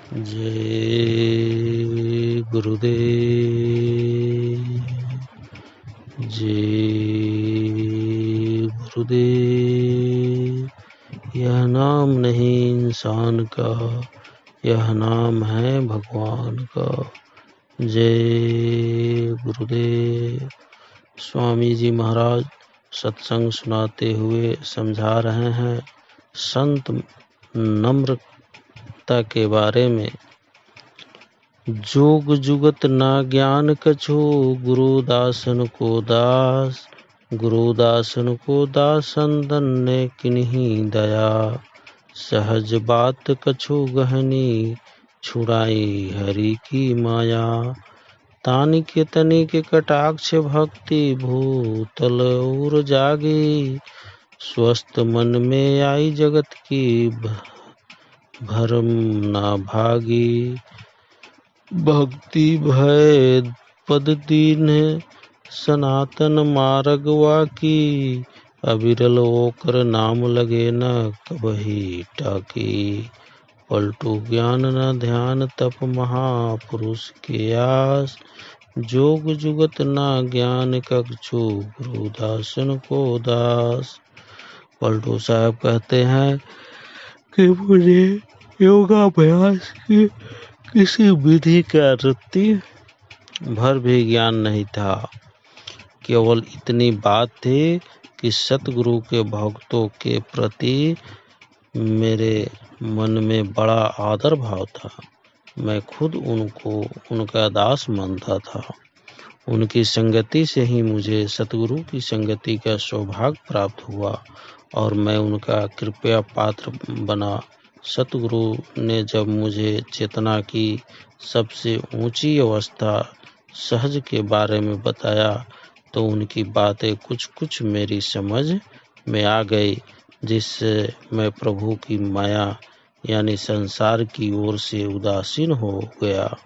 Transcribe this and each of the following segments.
जय गुरुदेव। जय गुरुदेव। यह नाम नहीं इंसान का, यह नाम है भगवान का। जय गुरुदेव। स्वामी जी महाराज सत्संग सुनाते हुए समझा रहे हैं संत नम्रता के बारे में। जोग जुगत ना ज्ञान कछु, गुरुदासन को दास। गुरुदासन को दासन दन्ने किन्हीं दया। सहज बात कछु गहनी, छुड़ाई हरि की माया। तानिक तनिक कटाक्ष भक्ति, भूतल और जागी। स्वस्थ मन में आई जगत की, भरम ना भागी। भक्ति भय पद दीन, सनातन मार्ग वाकी। अविरल होकर नाम लगे न, कबही टाकी। पलटू ज्ञान न ध्यान, तप महापुरुष के आस। जोग जुगत ना ज्ञान कछु, गुरुदासन को दास। पलटू साहब कहते हैं कि मुझे योगाभ्यास की किसी विधि का रत्ती भर भी ज्ञान नहीं था। केवल इतनी बात थी कि सतगुरु के भक्तों के प्रति मेरे मन में बड़ा आदर भाव था। मैं खुद उनको उनका दास मानता था। उनकी संगति से ही मुझे सतगुरु की संगति का सौभाग्य प्राप्त हुआ और मैं उनका कृपया पात्र बना। सतगुरु ने जब मुझे चेतना की सबसे ऊंची अवस्था सहज के बारे में बताया तो उनकी बातें कुछ कुछ मेरी समझ में आ गई, जिससे मैं प्रभु की माया यानी संसार की ओर से उदासीन हो गया।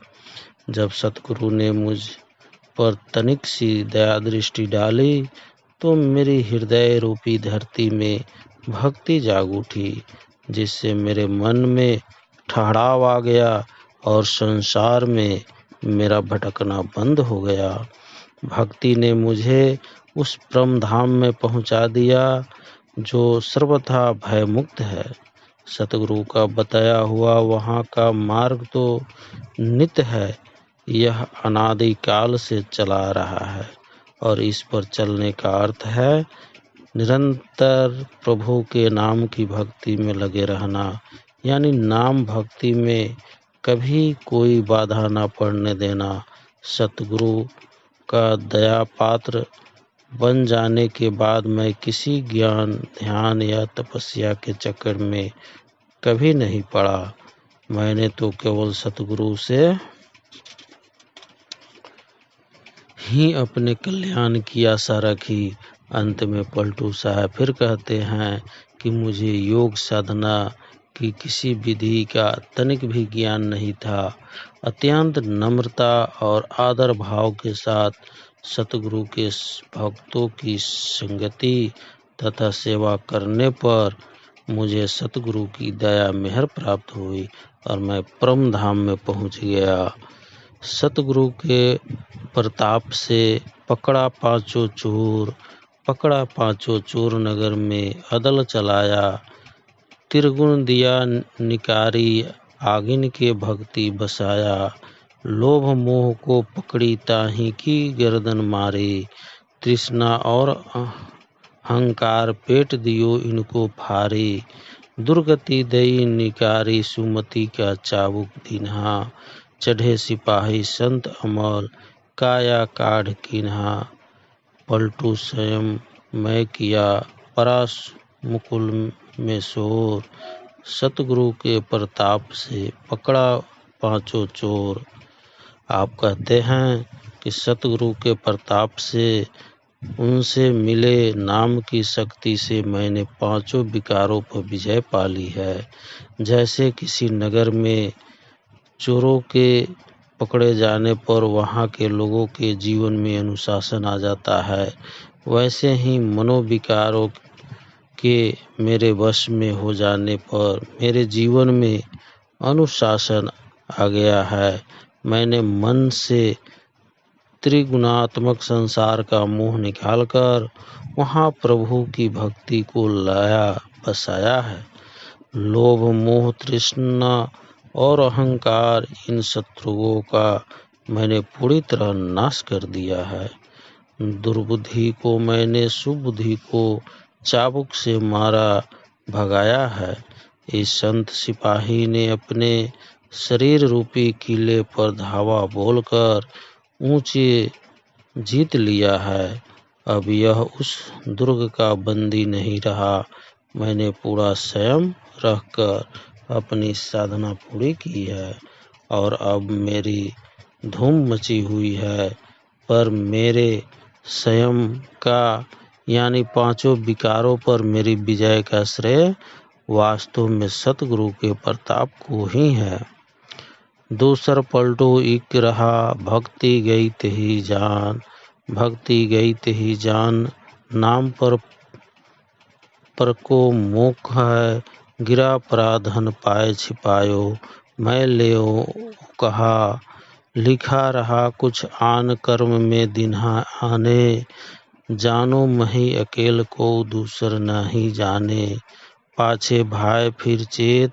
जब सतगुरु ने मुझ पर तनिक सी दया दृष्टि डाली तो मेरी हृदय रूपी धरती में भक्ति जाग उठी, जिससे मेरे मन में ठहराव आ गया और संसार में मेरा भटकना बंद हो गया। भक्ति ने मुझे उस परम धाम में पहुंचा दिया जो सर्वथा भय मुक्त है। सतगुरु का बताया हुआ वहाँ का मार्ग तो नित्य है, यह अनादि काल से चला रहा है और इस पर चलने का अर्थ है निरंतर प्रभु के नाम की भक्ति में लगे रहना, यानी नाम भक्ति में कभी कोई बाधा ना पड़ने देना। सतगुरु का दया पात्र बन जाने के बाद मैं किसी ज्ञान ध्यान या तपस्या के चक्कर में कभी नहीं पड़ा। मैंने तो केवल सतगुरु से ही अपने कल्याण की आशा रखी। अंत में पलटू साहब फिर कहते हैं कि मुझे योग साधना की किसी विधि का तनिक भी ज्ञान नहीं था। अत्यंत नम्रता और आदर भाव के साथ सतगुरु के भक्तों की संगति तथा सेवा करने पर मुझे सतगुरु की दया मेहर प्राप्त हुई और मैं परम धाम में पहुंच गया। सतगुरु के प्रताप से पकड़ा पांचों चोर नगर में अदल चलाया। त्रिगुण दिया निकारी, आगिन के भक्ति बसाया। लोभ मोह को पकड़ी ताही की गर्दन मारी। तृष्णा और अहंकार पेट दियो इनको फारी। दुर्गति दई निकारी, सुमति का चाबुक दीन्हा। चढ़े सिपाही संत अमल, काया काढ़ कीन्हा। पलटू स्वयं मैं किया परास मुकुल में शोर। सतगुरु के प्रताप से पकड़ा पांचों चोर। आप कहते हैं कि सतगुरु के प्रताप से उनसे मिले नाम की शक्ति से मैंने पांचों विकारों पर विजय पा ली है। जैसे किसी नगर में चोरों के पकड़े जाने पर वहाँ के लोगों के जीवन में अनुशासन आ जाता है, वैसे ही मनोविकारों के मेरे वश में हो जाने पर मेरे जीवन में अनुशासन आ गया है। मैंने मन से त्रिगुणात्मक संसार का मोह निकालकर वहाँ प्रभु की भक्ति को लाया बसाया है। लोभ, मोह, तृष्णा और अहंकार, इन शत्रुओं का मैंने पूरी तरह नाश कर दिया है। दुर्बुद्धि को मैंने सुबुद्धि को चाबुक से मारा भगाया है। इस संत सिपाही ने अपने शरीर रूपी किले पर धावा बोलकर ऊंचे जीत लिया है। अब यह उस दुर्ग का बंदी नहीं रहा। मैंने पूरा संयम रखकर अपनी साधना पूरी की है और अब मेरी धूम मची हुई है, पर मेरे संयम का यानी पांचों विकारों पर मेरी विजय का श्रेय वास्तव में सतगुरु के प्रताप को ही है। दूसर पलटू इक रहा, भक्ति गई तेही जान, भक्ति गई तेही जान, नाम पर को मोख है, गिरा पराधन पाए छिपायो, मैं लेओ कहा, लिखा रहा कुछ आन कर्म में दिन्हा आने, जानो मही अकेल को दूसर नाही जाने, पाछे भाई फिर चेत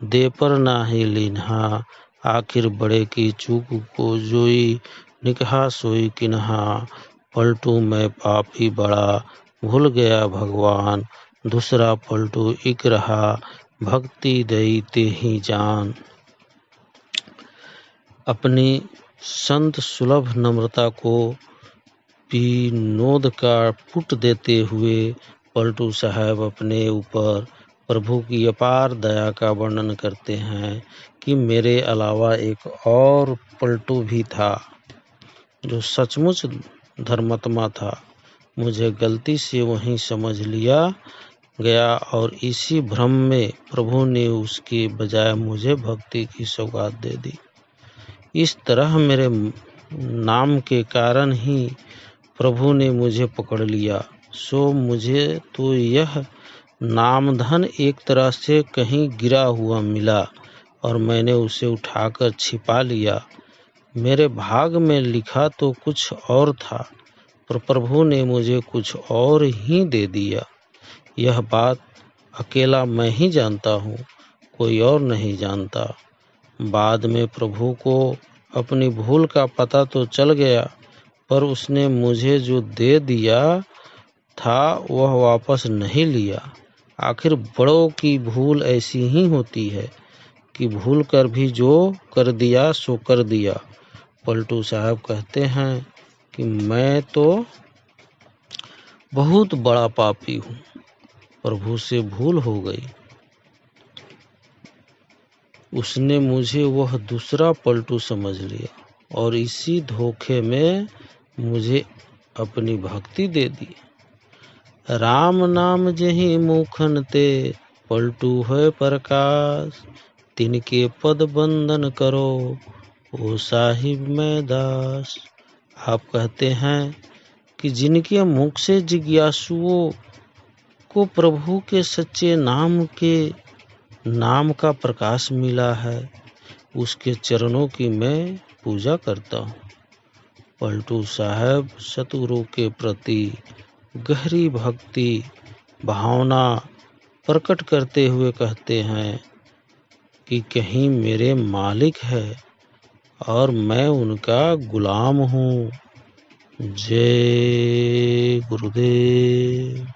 दे पर नाही लिन्हा, आखिर बड़े की चूक को जोई, निकहा सोई किन्हा, पलटू मैं पापी बड़ा, भूल गया भगवान, दूसरा पलटू इक रहा, भक्ति दई तेही जान। अपनी संत सुलभ नम्रता को विनोद का पुट देते हुए पलटू साहब अपने ऊपर प्रभु की अपार दया का वर्णन करते हैं कि मेरे अलावा एक और पलटू भी था जो सचमुच धर्मात्मा था। मुझे गलती से वहीं समझ लिया गया और इसी भ्रम में प्रभु ने उसके बजाय मुझे भक्ति की सौगात दे दी। इस तरह मेरे नाम के कारण ही प्रभु ने मुझे पकड़ लिया। सो मुझे तो यह नामधन एक तरह से कहीं गिरा हुआ मिला और मैंने उसे उठाकर छिपा लिया। मेरे भाग में लिखा तो कुछ और था, पर प्रभु ने मुझे कुछ और ही दे दिया। यह बात अकेला मैं ही जानता हूँ, कोई और नहीं जानता। बाद में प्रभु को अपनी भूल का पता तो चल गया, पर उसने मुझे जो दे दिया था वह वापस नहीं लिया। आखिर बड़ों की भूल ऐसी ही होती है कि भूल कर भी जो कर दिया सो कर दिया। पलटू साहब कहते हैं कि मैं तो बहुत बड़ा पापी हूँ, प्रभु से भूल हो गई। उसने मुझे वह दूसरा पलटू समझ लिया और इसी धोखे में मुझे अपनी भक्ति दे दी। राम नाम जही मुखन ते, पलटू है प्रकाश, तिनके पद बंदन करो, ओ साहिब मैं दास। आप कहते हैं कि जिनके मुख से जिज्ञासुओं को प्रभु के सच्चे नाम का प्रकाश मिला है, उसके चरणों की मैं पूजा करता हूँ। पलटू साहब सतगुरु के प्रति गहरी भक्ति भावना प्रकट करते हुए कहते हैं कि कहीं मेरे मालिक है और मैं उनका गुलाम हूँ। जय गुरुदेव।